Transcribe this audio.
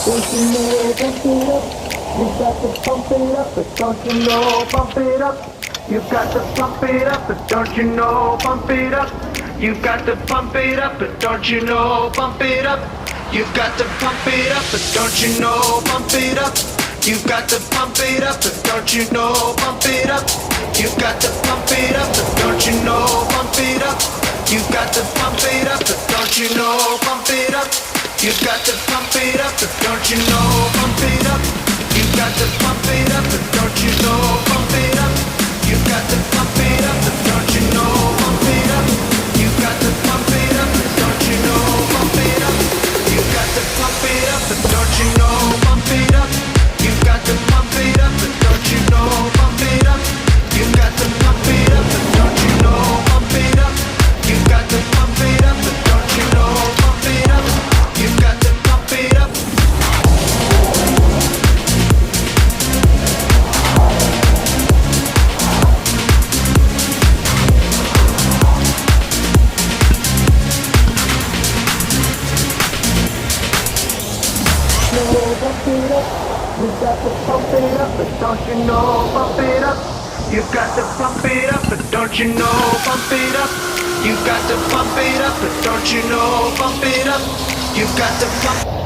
Don't you know, bump it up. You got to pump it up, but don't you know, bump it up. You got to pump it up, but don't you know, bump it up. You got to pump it up, but don't you know, bump it up. You got to pump it up, but don't you know, bump it up. You got to pump it up, but don't you know, bump it up. You got to pump it up, but don't you know, bump it up. You got to pump it up, but don't you know, bump it up. You got to pump it up, but don't you know, bump it up. You got to pump it up, but don't you know, bump it up. You got to pump it up, but don't you know, bump it up. You got to pump it up, but don't you know, bump it up. You got to pump it up, but don't you know, bump it up. You got to pump it up, but don't you know, bump it up. You got to pump it up, but don't you know, bump it up. You got to pump it up, but don't you know, bump it up. You got to pump it up. Bump it up. You got to pump it up, but don't you know, bump it up. You got to pump it up, but don't you know, bump it up. You got to pump it up, but don't you know, bump it up. You got to pump